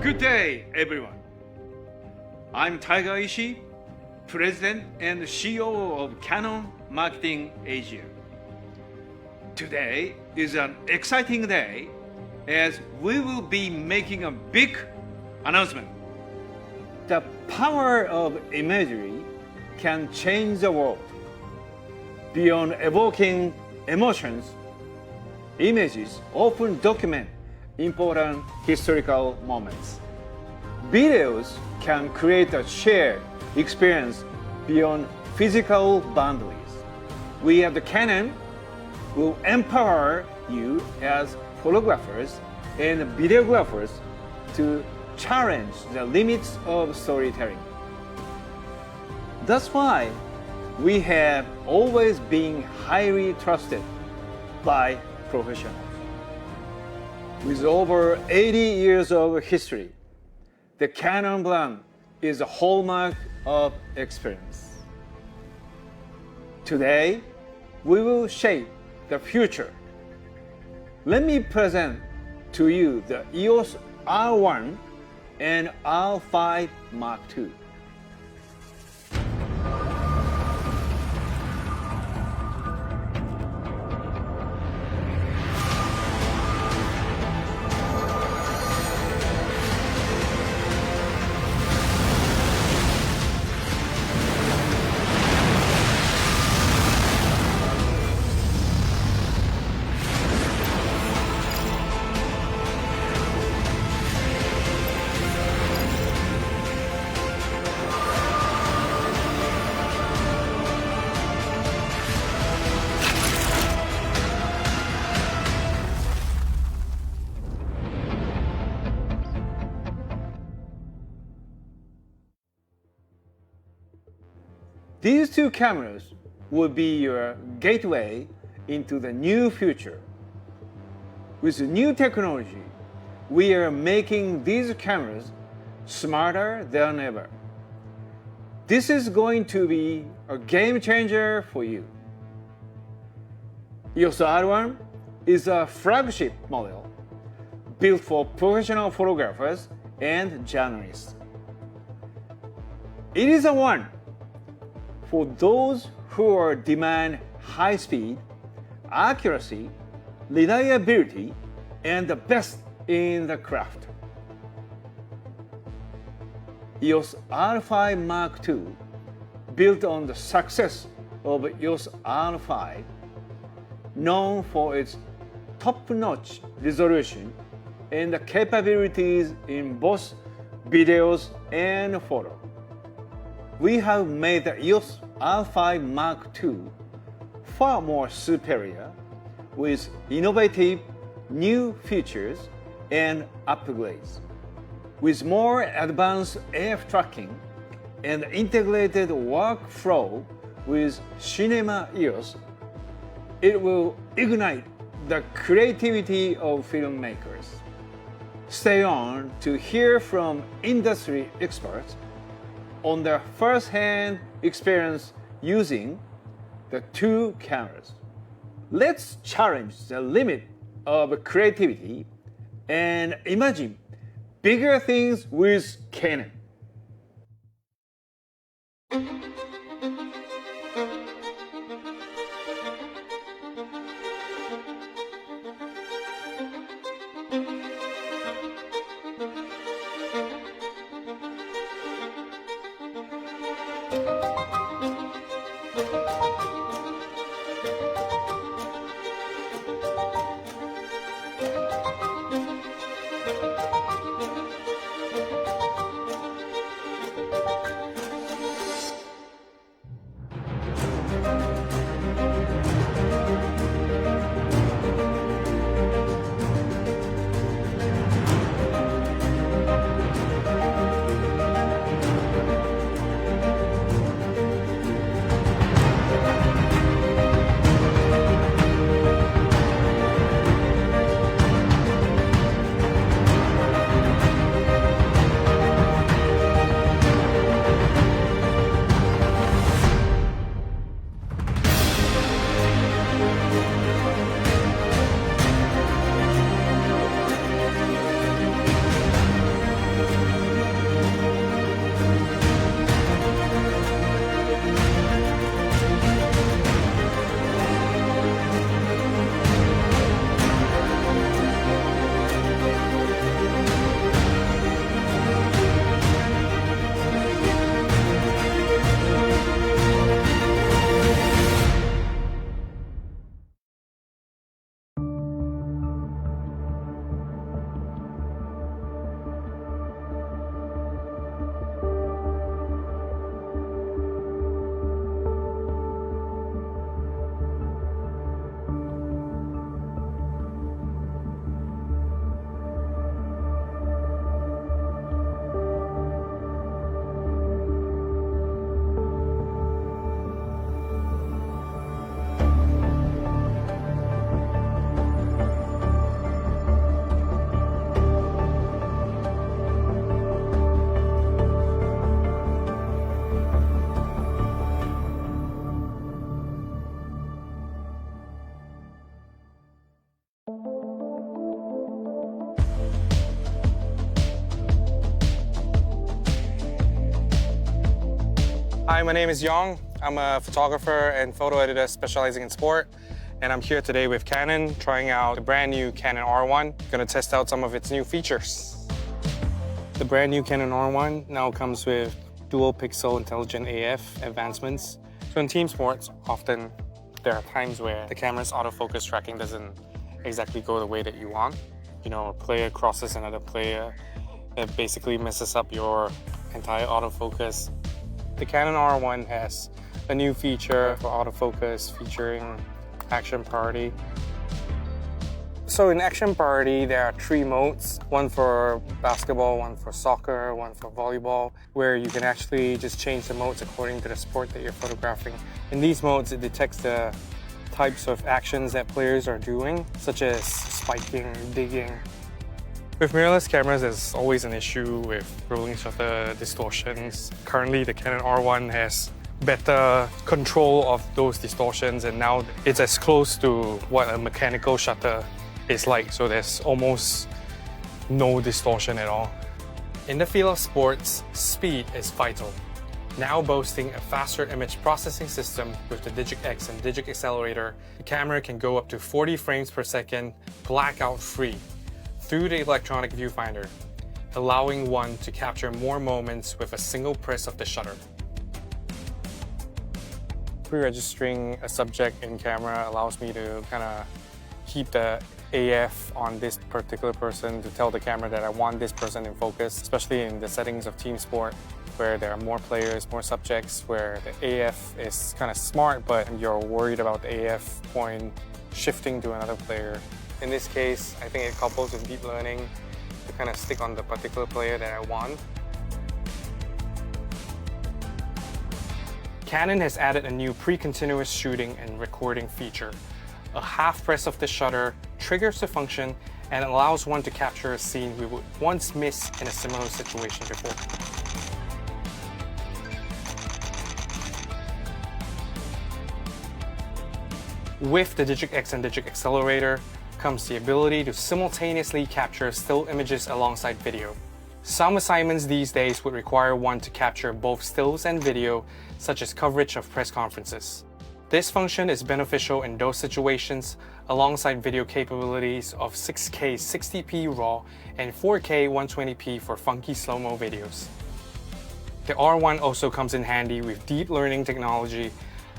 Good day, everyone. I'm Taiga Ishii, President and CEO of Canon Marketing Asia. Today is an exciting day as we will be making a big announcement. The power of imagery can change the world. Beyond evoking emotions, images often document important historical moments. Videos can create a shared experience beyond physical boundaries. We at the Canon will empower you as photographers and videographers to challenge the limits of storytelling. That's why we have always been highly trusted by professionals. With over 80 years of history, the Canon brand is a hallmark of experience. Today, we will shape the future. Let me present to you the EOS R1 and R5 Mark II. These two cameras will be your gateway into the new future. With new technology, we are making these cameras smarter than ever. This is going to be a game changer for you. EOS R1 is a flagship model built for professional photographers and journalists. It is a one for those who demand high speed, accuracy, reliability, and the best in the craft. EOS R5 Mark II, built on the success of EOS R5, known for its top-notch resolution and the capabilities in both videos and photo. We have made the EOS R5 Mark II far more superior with innovative new features and upgrades. With more advanced AF tracking and integrated workflow with Cinema EOS, it will ignite the creativity of filmmakers. Stay on to hear from industry experts on their first-hand experience using the two cameras. Let's challenge the limit of creativity and imagine bigger things with Canon. Hi, my name is Yong. I'm a photographer and photo editor specializing in sport. And I'm here today with Canon, trying out the brand new Canon R1. Gonna test out some of its new features. The brand new Canon R1 now comes with dual pixel intelligent AF advancements. So in team sports, often there are times where the camera's autofocus tracking doesn't exactly go the way that you want. You know, a player crosses another player, it basically messes up your entire autofocus. The Canon R1 has a new feature for autofocus featuring Action Priority. So in Action Priority, there are 3 modes, one for basketball, one for soccer, one for volleyball, where you can actually just change the modes according to the sport that you're photographing. In these modes, it detects the types of actions that players are doing, such as spiking, digging. With mirrorless cameras, there's always an issue with rolling shutter distortions. Currently, the Canon R1 has better control of those distortions, and now it's as close to what a mechanical shutter is like, so there's almost no distortion at all. In the field of sports, speed is vital. Now boasting a faster image processing system with the Digic X and Digic Accelerator, the camera can go up to 40 frames per second blackout free through the electronic viewfinder, allowing one to capture more moments with a single press of the shutter. Pre-registering a subject in camera allows me to kind of keep the AF on this particular person, to tell the camera that I want this person in focus, especially in the settings of team sport where there are more players, more subjects, where the AF is kind of smart, but you're worried about the AF point shifting to another player. In this case, I think it couples with deep learning to kind of stick on the particular player that I want. Canon has added a new pre-continuous shooting and recording feature. A half press of the shutter triggers the function and allows one to capture a scene we would once miss in a similar situation before. With the Digic X and Digic Accelerator comes the ability to simultaneously capture still images alongside video. Some assignments these days would require one to capture both stills and video, such as coverage of press conferences. This function is beneficial in those situations alongside video capabilities of 6K 60p RAW and 4K 120p for funky slow-mo videos. The R1 also comes in handy with deep learning technology,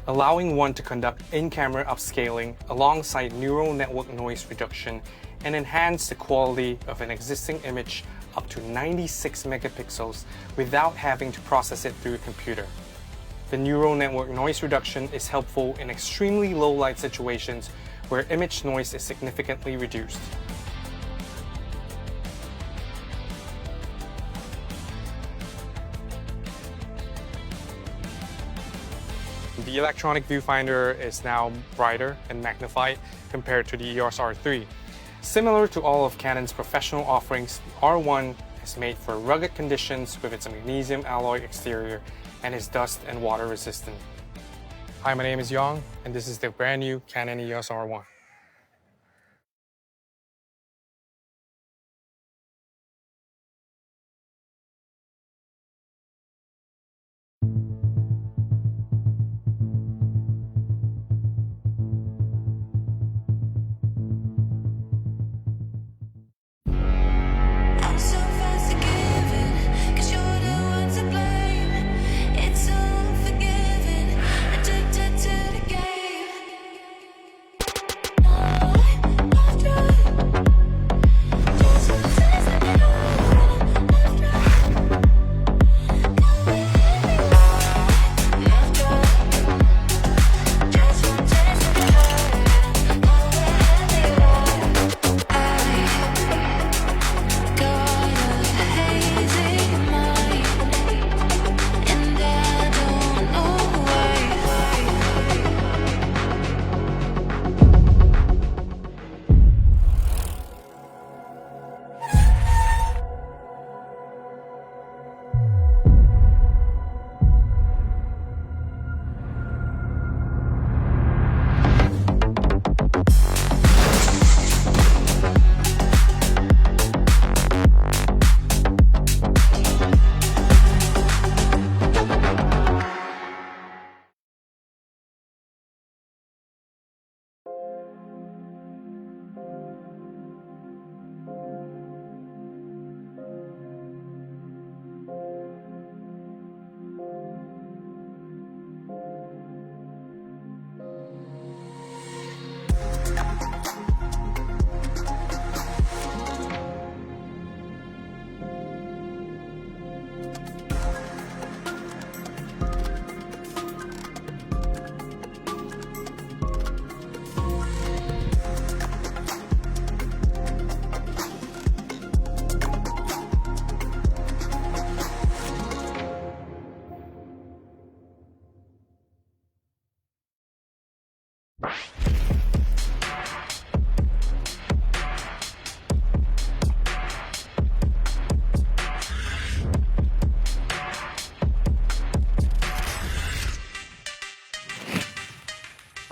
allowing one to conduct in-camera upscaling alongside neural network noise reduction and enhance the quality of an existing image up to 96 megapixels without having to process it through a computer. The neural network noise reduction is helpful in extremely low light situations where image noise is significantly reduced. The electronic viewfinder is now brighter and magnified compared to the EOS R3. Similar to all of Canon's professional offerings, the R1 is made for rugged conditions with its magnesium alloy exterior and is dust and water resistant. Hi, my name is Yong, and this is the brand new Canon EOS R1.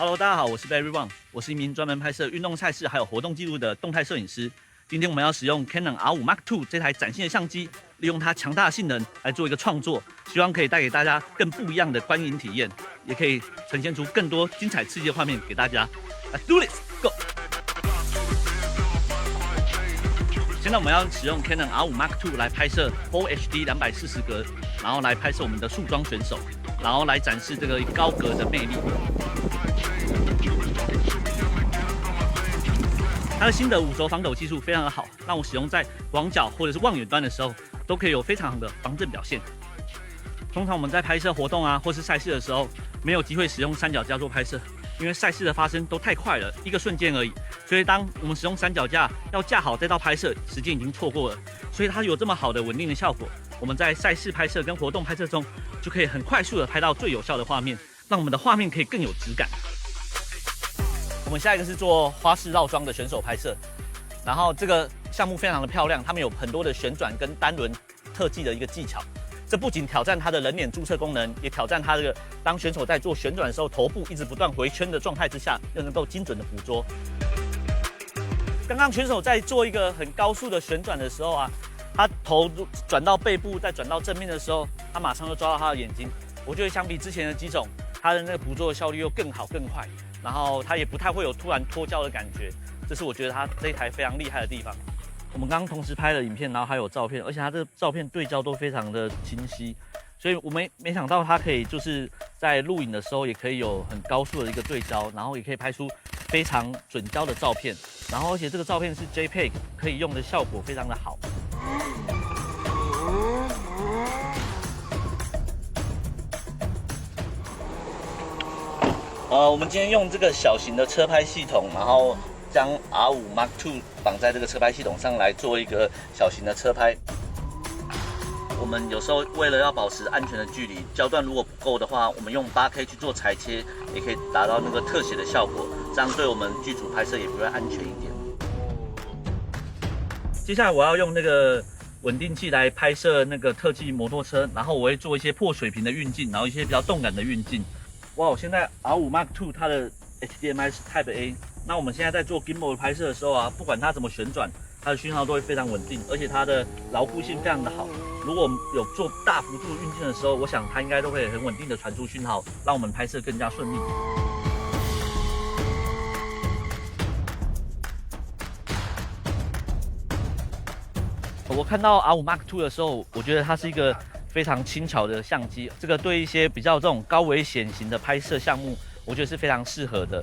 Hello， 大家好，我是 Barry Wang， 我是一名专门拍摄运动赛事还有活动记录的动态摄影师。今天我们要使用 Canon R5 Mark II 这台崭新的相机，利用它强大的性能来做一个创作，希望可以带给大家更不一样的观影体验，也可以呈现出更多精彩刺激的画面给大家。Let's do this, go！ 现在我们要使用 Canon R5 Mark II 来拍摄 Full HD 240格，然后来拍摄我们的束装选手，然后来展示这个高格的魅力。它的新的5轴防抖技术非常的好，让我使用在广角或者是望远端的时候，都可以有非常好的防震表现。通常我们在拍摄活动啊，或是赛事的时候，没有机会使用三脚架做拍摄，因为赛事的发生都太快了，一个瞬间而已。所以当我们使用三脚架要架好再到拍摄，时间已经错过了。所以它有这么好的稳定的效果，我们在赛事拍摄跟活动拍摄中，就可以很快速的拍到最有效的画面，让我们的画面可以更有质感。我们下一个是做花式绕桩的选手拍摄，然后这个项目非常的漂亮，他们有很多的旋转跟单轮特技的一个技巧。这不仅挑战他的人脸注册功能，也挑战他这个当选手在做旋转的时候，头部一直不断回圈的状态之下，又能够精准的捕捉。刚刚选手在做一个很高速的旋转的时候啊，他头转到背部，再转到正面的时候，他马上就抓到他的眼睛。我觉得相比之前的几种，他的那个捕捉的效率又更好更快。然后它也不太会有突然脱焦的感觉，这是我觉得它这一台非常厉害的地方。我们刚刚同时拍了影片，然后还有照片，而且它这个照片对焦都非常的清晰，所以我没想到它可以就是在录影的时候也可以有很高速的一个对焦，然后也可以拍出非常准焦的照片，然后而且这个照片是 JPEG 可以用的效果非常的好。我们今天用这个小型的车拍系统，然后将 R5 Mark II 绑在这个车拍系统上来做一个小型的车拍。我们有时候为了要保持安全的距离，焦段如果不够的话，我们用 8K 去做裁切，也可以达到那个特写的效果，这样对我们剧组拍摄也比较安全一点。接下来我要用那个稳定器来拍摄那个特技摩托车，然后我会做一些破水平的运镜，然后一些比较动感的运镜。哇，现在 R5 Mark II 它的 HDMI 是 Type A， 那我们现在在做 Gimbal 拍摄的时候啊，不管它怎么旋转，它的讯号都会非常稳定，而且它的牢固性非常的好。如果我们有做大幅度运镜的时候，我想它应该都会很稳定的传出讯号，让我们拍摄更加顺利。我看到 R5 Mark II 的时候，我觉得它是一个非常轻巧的相机，这个对一些比较这种高危险型的拍摄项目，我觉得是非常适合的。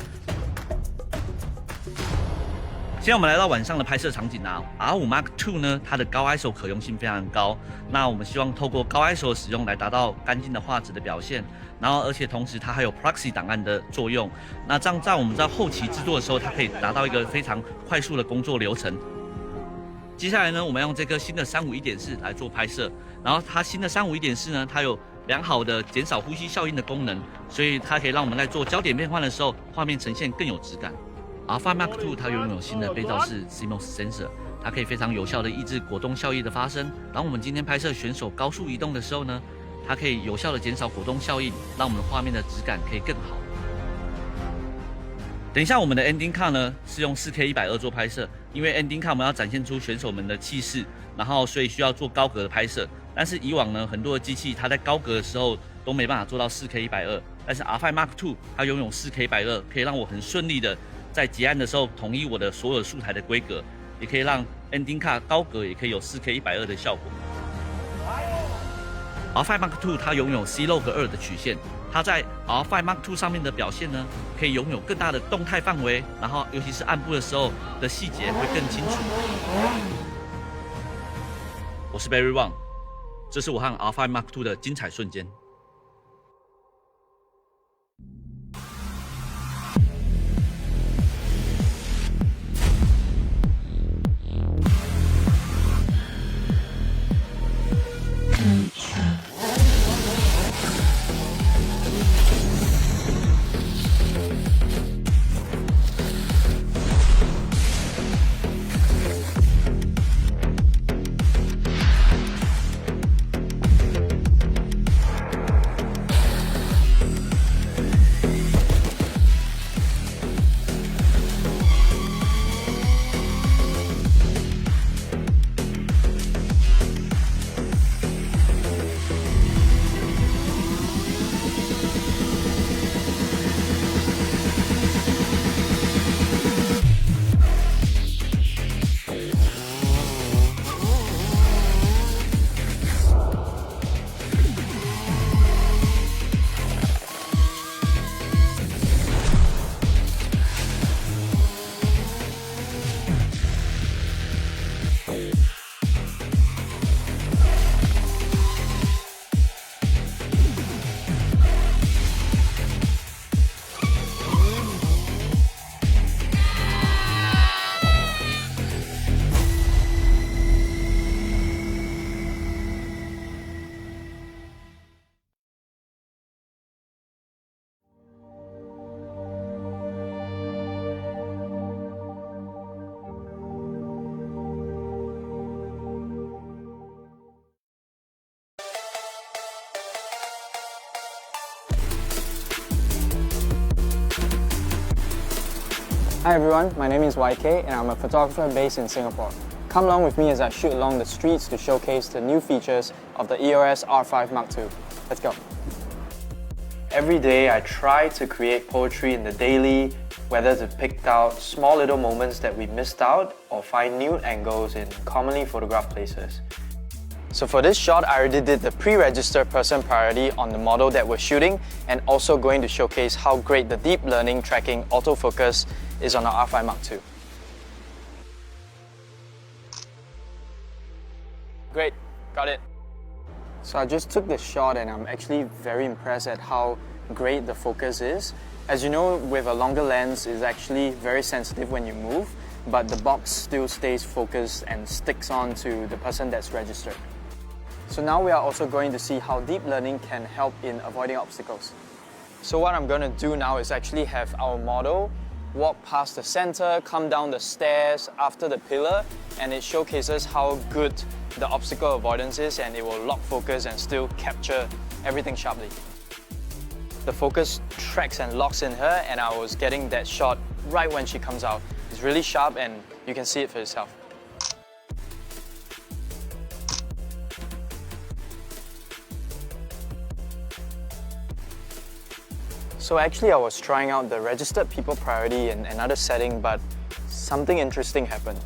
现在我们来到晚上的拍摄场景啊 ，R5 Mark II 呢，它的高 ISO 可用性非常高。那我们希望透过高 ISO 的使用来达到干净的画质的表现，然后而且同时它还有 Proxy 档案的作用。那这样在我们在后期制作的时候，它可以达到一个非常快速的工作流程。接下来呢，我们用这个新的351.4来做拍摄，然后它新的351.4呢，它有良好的减少呼吸效应的功能，所以它可以让我们在做焦点变换的时候，画面呈现更有质感。R5 Mark II 它拥有新的背照式 CMOS sensor， 它可以非常有效的抑制果冻效应的发生。然后我们今天拍摄选手高速移动的时候呢，它可以有效的减少果冻效应，让我们的画面的质感可以更好。等一下，我们的 Ending Cut 呢是用 4K 120做拍摄，因为 Ending Cut 我们要展现出选手们的气势，然后所以需要做高格的拍摄。但是以往呢，很多的机器它在高格的时候都没办法做到 4K 120，但是 R5 Mark II 它拥有 4K 120，可以让我很顺利的在结案的时候统一我的所有素材的规格，也可以让 Ending Cut 高格也可以有 4K 120的效果。R5 Mark II 它拥有 C-Log 2的曲线。它在 R5 Mark II 上面的表现呢，可以拥有更大的动态范围，然后尤其是暗部的时候的细节会更清楚。我是 Barry Wang， 这是我和 R5 Mark II 的精彩瞬间。Hi everyone, my name is YK and I'm a photographer based in Singapore. Come along with me as I shoot along the streets to showcase the new features of the EOS R5 Mark II. Let's go. Every day I try to create poetry in the daily, whether to pick out small little moments that we missed out or find new angles in commonly photographed places. So for this shot, I already did the pre-register person priority on the model that we're shooting and also going to showcase how great the deep learning tracking autofocus is on our R5 Mark II. Great, got it. So I just took the shot and I'm actually very impressed at how great the focus is. As you know, with a longer lens, it's actually very sensitive when you move, but the box still stays focused and sticks on to the person that's registered. So now we are also going to see how deep learning can help in avoiding obstacles. So what I'm going to do now is actually have our model walk past the center, come down the stairs after the pillar, and it showcases how good the obstacle avoidance is, and it will lock focus and still capture everything sharply. The focus tracks and locks in her, and I was getting that shot right when she comes out. It's really sharp and you can see it for yourself. So actually I was trying out the registered people priority in another setting, but something interesting happened.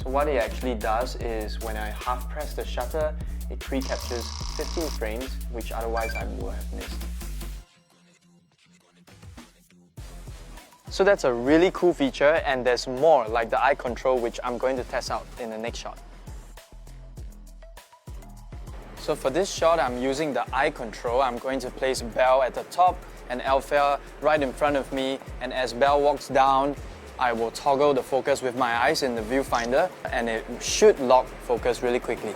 So what it actually does is when I half press the shutter, it pre-captures 15 frames, which otherwise I would have missed. So that's a really cool feature, and there's more like the eye control, which I'm going to test out in the next shot. So for this shot, I'm using the eye control. I'm going to place Belle at the top and Alpha right in front of me. And as Belle walks down, I will toggle the focus with my eyes in the viewfinder, and it should lock focus really quickly.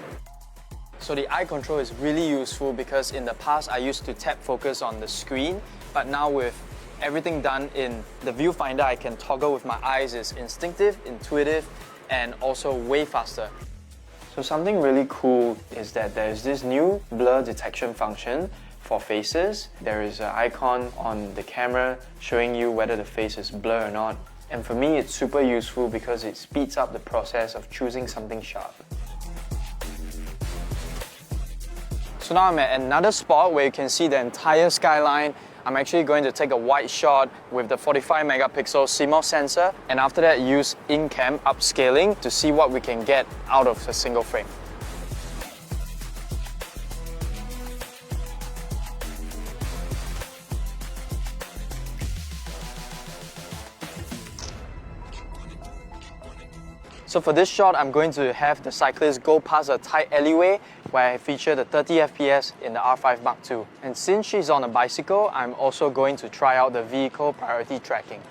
So the eye control is really useful because in the past I used to tap focus on the screen, but now with everything done in the viewfinder, I can toggle with my eyes. It's instinctive, intuitive, and also way faster. So something really cool is that there's this new blur detection function for faces. There is an icon on the camera showing you whether the face is blurred or not. And for me, it's super useful because it speeds up the process of choosing something sharp. So now I'm at another spot where you can see the entire skyline. I'm actually going to take a wide shot with the 45 megapixel CMOS sensor, and after that use in-cam upscaling to see what we can get out of a single frame. So for this shot, I'm going to have the cyclist go past a tight alleyway where I feature the 30 FPS in the R5 Mark II. And since she's on a bicycle, I'm also going to try out the vehicle priority tracking.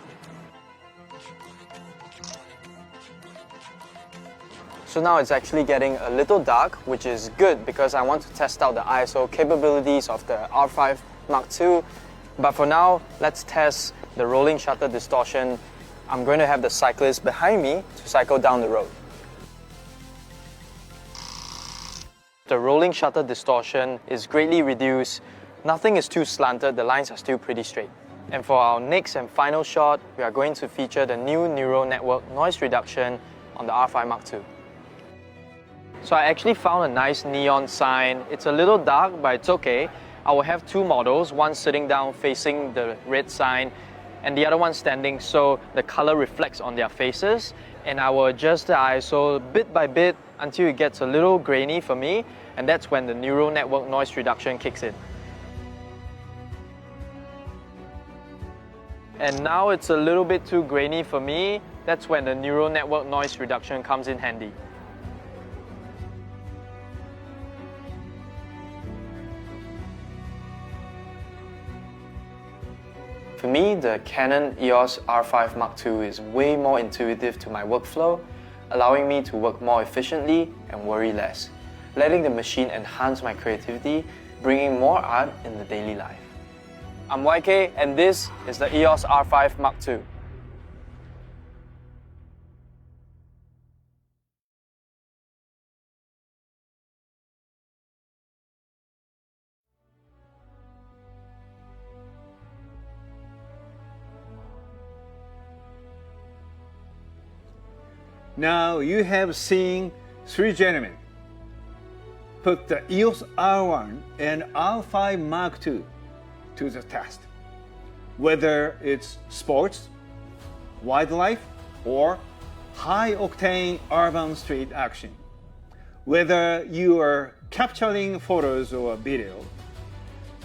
So now it's actually getting a little dark, which is good because I want to test out the ISO capabilities of the R5 Mark II. But for now, let's test the rolling shutter distortion. I'm going to have the cyclist behind me to cycle down the road. The rolling shutter distortion is greatly reduced. Nothing is too slanted, the lines are still pretty straight. And for our next and final shot, we are going to feature the new neural network noise reduction on the R5 Mark II. So I actually found a nice neon sign. It's a little dark, but it's okay. I will have two models, one sitting down facing the red sign and the other one standing, so the color reflects on their faces. And I will adjust the ISO bit by bit until it gets a little grainy for me, and that's when the neural network noise reduction kicks in. And now it's a little bit too grainy for me. That's when the neural network noise reduction comes in handy. For me, the Canon EOS R5 Mark II is way more intuitive to my workflow, allowing me to work more efficiently and worry less, letting the machine enhance my creativity, bringing more art in the daily life. I'm YK, and this is the EOS R5 Mark II. Now you have seen three gentlemen put the EOS R1 and R5 Mark II to the test. Whether it's sports, wildlife, or high-octane urban street action. Whether you are capturing photos or video,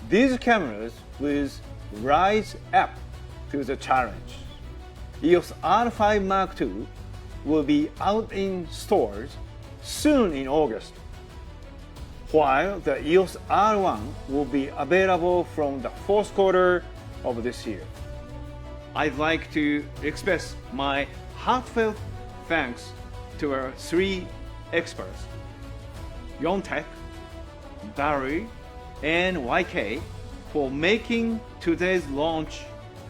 these cameras will rise up to the challenge. EOS R5 Mark II will be out in stores soon in August, while the EOS R1 will be available from the fourth quarter of this year. I'd like to express my heartfelt thanks to our three experts, Yontech, Barry, and YK, for making today's launch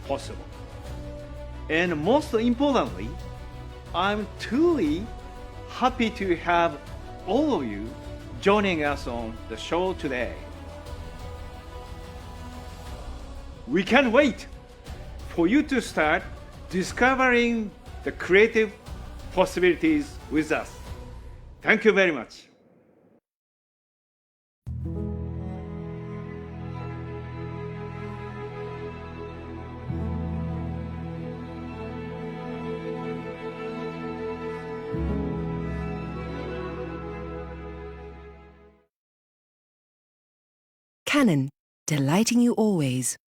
possible. And most importantly, I'm truly happy to have all of you joining us on the show today. We can't wait for you to start discovering the creative possibilities with us. Thank you very much. Canon, delighting you always.